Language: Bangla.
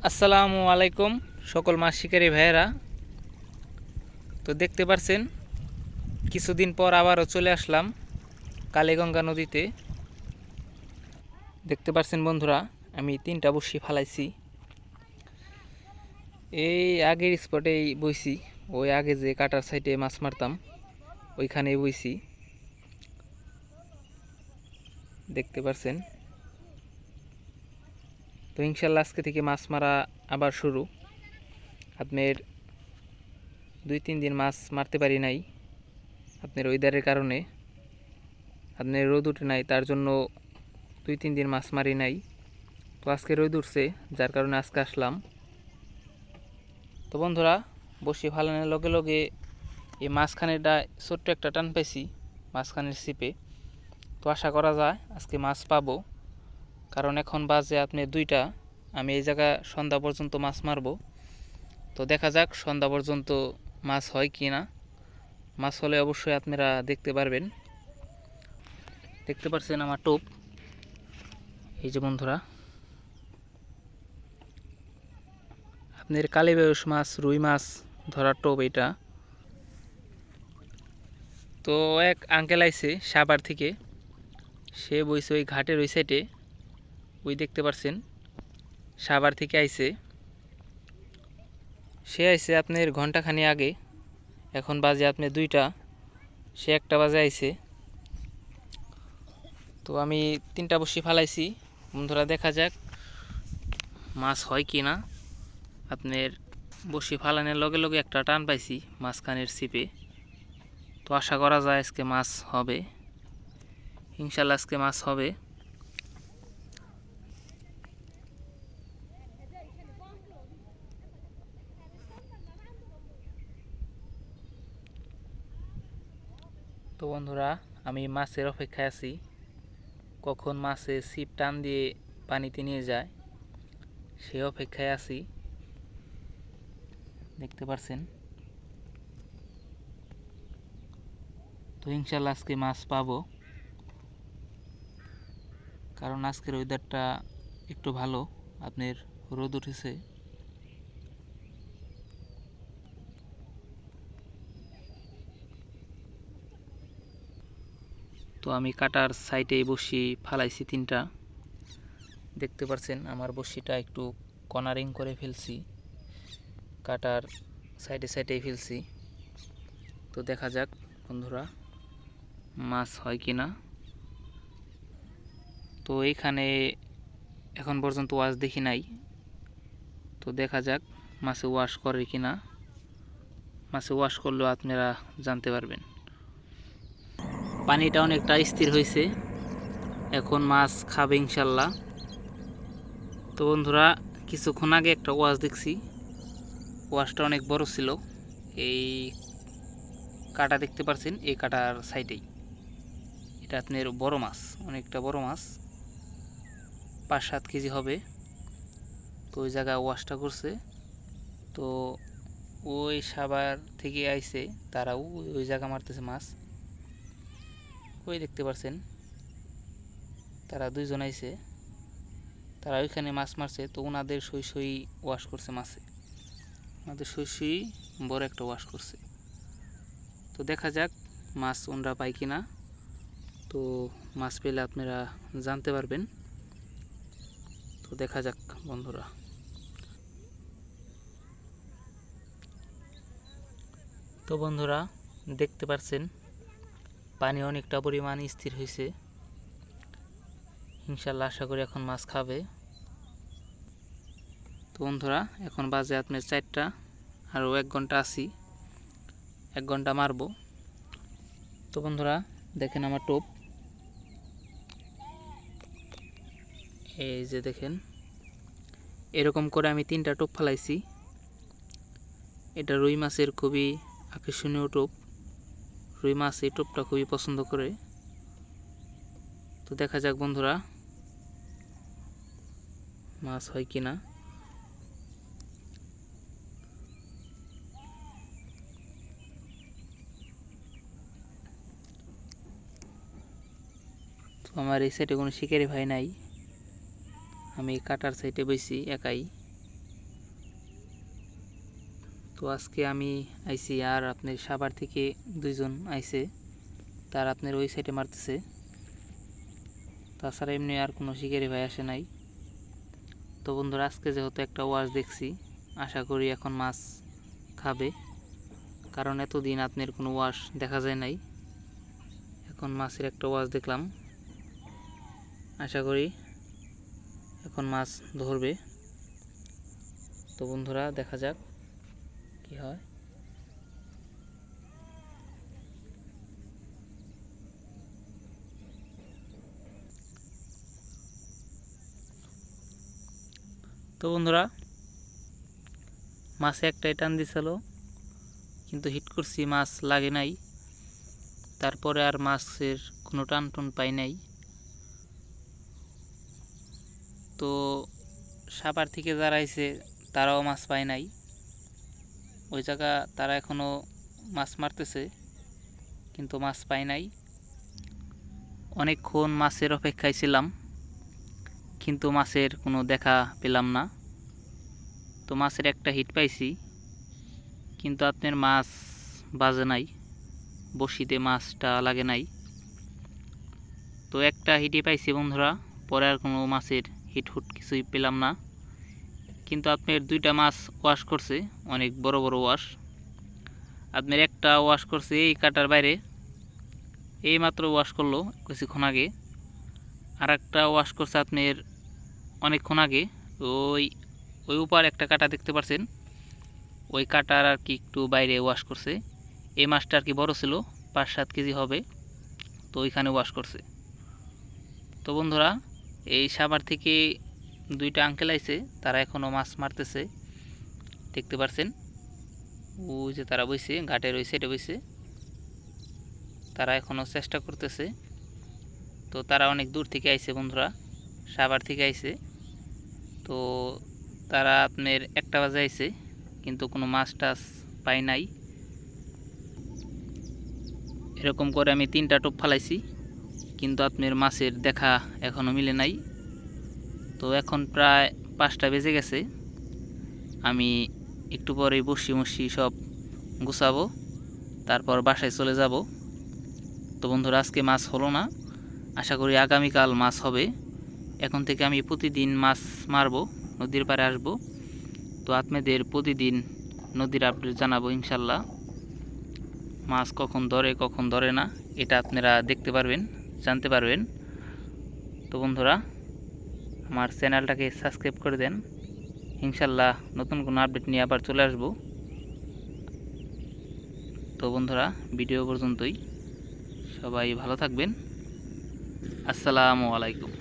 আসসালামু আলাইকুম সকল মাছ শিকারী ভাইয়েরা। তো দেখতে পাচ্ছেন কিছুদিন পর আবারও চলে আসলাম কালীগঙ্গা নদীতে। দেখতে পাচ্ছেন বন্ধুরা, আমি 3টা বড়শি ফালাইছি। এই আগের স্পটেই বইছি, ওই আগে যে কাটার সাইডে মাছ মারতাম ওইখানেই বইছি। দেখতে পাচ্ছেন। তো ইনশাল্লাহ আজকে থেকে মাছ মারা আবার শুরু। আপনার 2-3 দিন মাছ মারতে পারি নাই, আপনার ওয়েদারের কারণে। আপনার রোদ উঠে নাই, তার জন্য 2-3 দিন মাছ মারি নাই। তো আজকে রোদ উঠছে, যার কারণে আজকে আসলাম। তো বন্ধুরা, বসি ফালানোর লগে লগে এই মাঝখানেটা ছোট্ট একটা টান পাইছি মাঝখানের ছিপে। তো আশা করা যায় আজকে মাছ পাবো, কারণ এখন বাজে আপনি 2টা। আমি এই জায়গা সন্ধ্যা পর্যন্ত মাছ মারবো। তো দেখা যাক সন্ধ্যা পর্যন্ত মাছ হয় কি না। মাছ হলে অবশ্যই আপনারা দেখতে পারবেন। দেখতে পাচ্ছেন আমার টোপ, এই যে বন্ধুরা, আপনার কালীবাউস মাছ, রুই মাছ ধরার টোপ এটা। তো এক আঙ্কেল আইছে সাভার থেকে, সে বইছে ওই ঘাটের ওই সাইডে, ওই দেখতে পাচ্ছেন সাভার থেকে আইছে। সে আইছে আপনার ঘন্টাখানি আগে, এখন বাজে আপনার 2টা, সে 1টা বাজে আইছে। তো আমি 3টা বড়শি ফালাইছি বন্ধুরা, দেখা যাক মাছ হয় কি না। আপনার বড়শি ফালানোর লগে লগে একটা টান পাইছি মাঝখানের ছিপে। তো আশা করা যায় আজকে মাছ হবে, ইনশাল্লাহ আজকে মাছ হবে। তো বন্ধুরা, আমি মাছের অপেক্ষায় আছি, কখন মাছে ছিপ টান দিয়ে পানিতে নিয়ে যায় সে অপেক্ষায় আছি। দেখতে পাচ্ছেন। তো ইনশাল্লাহ আজকে মাছ পাবো, কারণ আজকের ওয়েদারটা একটু ভালো, আপনার রোদ উঠেছে। তো আমি কাটার সাইডে বসি ফালাইছি 3টা। দেখতে পাচ্ছেন আমার বড়শিটা একটু কর্নারিং করে ফেলছি, কাটার সাইডে সাইডেই ফেলছি। তো দেখা যাক বন্ধুরা মাছ হয় কি না। তো এইখানে এখন পর্যন্ত ওয়াশ দেখি নাই, তো দেখা যাক মাছে ওয়াশ করে কি না। মাছে ওয়াশ করলেও আপনারা জানতে পারবেন। পানিটা অনেকটা স্থির হয়েছে, এখন মাছ খাবে ইনশাল্লাহ। তো বন্ধুরা, কিছুক্ষণ আগে একটা ওয়াশ দেখছি, ওয়াশটা অনেক বড় ছিল। এই কাটা দেখতে পাচ্ছেন, এই কাটার সাইডেই এটা আপনার বড় মাছ, অনেকটা বড় মাছ, 5-7 কেজি হবে। তো ওই জায়গায় ওয়াশটা করছে। তো ওই সাভার থেকে আইছে, তারাও ওই জায়গা মারতেছে মাছ। ওই দেখতে পাচ্ছেন তারা 2জন আইছে, তারা ওইখানে মাছ মারছে। তো ওনাদের সই সই ওয়াশ করছে মাছে, ওনাদের সই সই বড় একটা ওয়াশ করছে। তো দেখা যাক মাছ ওনরা পায় কিনা। তো মাছ পেলে আপনারা জানতে পারবেন। তো দেখা যাক বন্ধুরা। তো বন্ধুরা, দেখতে পাচ্ছেন পানি অনেকটা পরিমাণ স্থির হয়েছে, ইনশাল্লাহ আশা করি এখন মাছ খাবে। তো বন্ধুরা, এখন বাজে আপনার 4টা, আরও 1 ঘন্টা আছি, 1 ঘন্টা মারবো। তো বন্ধুরা দেখেন আমার টোপ, এই যে দেখেন, এরকম করে আমি 3টা টোপ ফালাইছি। এটা রুই মাছের খুবই আকর্ষণীয় টোপ, রুই মাছ এই টোপটা খুবই পছন্দ করে। তো দেখা যাক বন্ধুরা মাছ হয় কি না। তো আমার এই সাইডে কোনো শিকারি ভাই নাই, আমি কাটার সাইডে বইছি একাই। তো আজকে আমি আইছি আর আপনার সাভার থেকে দুইজন আইছে, তার আপনার ওই সাইডে মারতেছে। তাছাড়া এমনি আর কোনো শিকারি ভাই আসে নাই। তো বন্ধুরা আজকে যেহেতু একটা ওয়াশ দেখছি, আশা করি এখন মাছ খাবে, কারণ এতদিন আপনার কোনো ওয়াশ দেখা যায় নাই। এখন মাছের একটা ওয়াশ দেখলাম, আশা করি এখন মাছ ধরবে। তো বন্ধুরা দেখা যাক কি হয়। তো বন্ধুরা মাছে একটাই টান দিছিল, কিন্তু হিট করছি, মাছ লাগে নাই। তারপরে আর মাছের কোনো টান টুন পাই নাই। তো সাভার থেকে যারা আইছে তারাও মাছ পায় নাই। ওই জায়গা তারা এখনও মাছ মারতেছে, কিন্তু মাছ পায় নাই। অনেকক্ষণ মাছের অপেক্ষায় ছিলাম, কিন্তু মাছের কোনো দেখা পেলাম না। তো মাছের একটা হিট পাইছি, কিন্তু আপনার মাছ বাজে নাই, বড়শিতে মাছটা লাগে নাই। তো একটা হিটই পাইছি বন্ধুরা, পরে আর কোনো মাছের হিট হুট কিছুই পেলাম না। কিন্তু আপনার দুইটা মাছ ওয়াশ করছে, অনেক বড় বড় ওয়াশ। আপনার একটা ওয়াশ করছে এই কাটার বাইরে, এই মাত্র ওয়াশ করলো কিছুক্ষণ আগে। আর একটা ওয়াশ করছে আপনার অনেকক্ষণ আগে। ওই ওই উপর একটা কাটা দেখতে পাচ্ছেন, ওই কাটার আর কি একটু বাইরে ওয়াশ করছে। এই মাছটা আর কি বড় ছিল, 5-7 কেজি হবে, তো ওইখানে ওয়াশ করছে। তো বন্ধুরা এই সাভার থেকে দুইটা আঙ্কেল আইছে, তারা এখনও মাছ মারতেছে, দেখতে পাচ্ছেন। ওই যে তারা বইছে ঘাটের ওই সাইডে বইছে, তারা এখনও চেষ্টা করতেছে। তো তারা অনেক দূর থেকে আইছে বন্ধুরা, সাভার থেকে আইছে। তো তারা আপনার 1টা বাজে আইছে, কিন্তু কোনো মাছ টাছ পাই নাই। এরকম করে আমি 3টা টোপ ফালাইছি, কিন্তু আপনার মাছের দেখা এখনও মিলে নাই। তো এখন প্রায় 5টা বেজে গেছে, আমি একটু পরেই বসি সব গুছাবো, তারপর বাসায় চলে যাব। তো বন্ধুরা আজকে মাছ হলো না, আশা করি আগামীকাল মাছ হবে। এখন থেকে আমি প্রতিদিন মাছ মারবো, নদীর পাড়ে আসবো। তো আপনাদের প্রতিদিন নদীর আপডেট জানাবো ইনশাল্লাহ। মাছ কখন ধরে না, এটা আপনারা দেখতে পারবেন, জানতে পারবেন। তো বন্ধুরা আমার চ্যানেলটাকে সাবস্ক্রাইব করে দেন, ইনশাল্লাহ নতুন কোনো আপডেট নিয়ে আবার চলে আসব। তো বন্ধুরা ভিডিও পর্যন্তই, সবাই ভালো থাকবেন। আসসালামু আলাইকুম।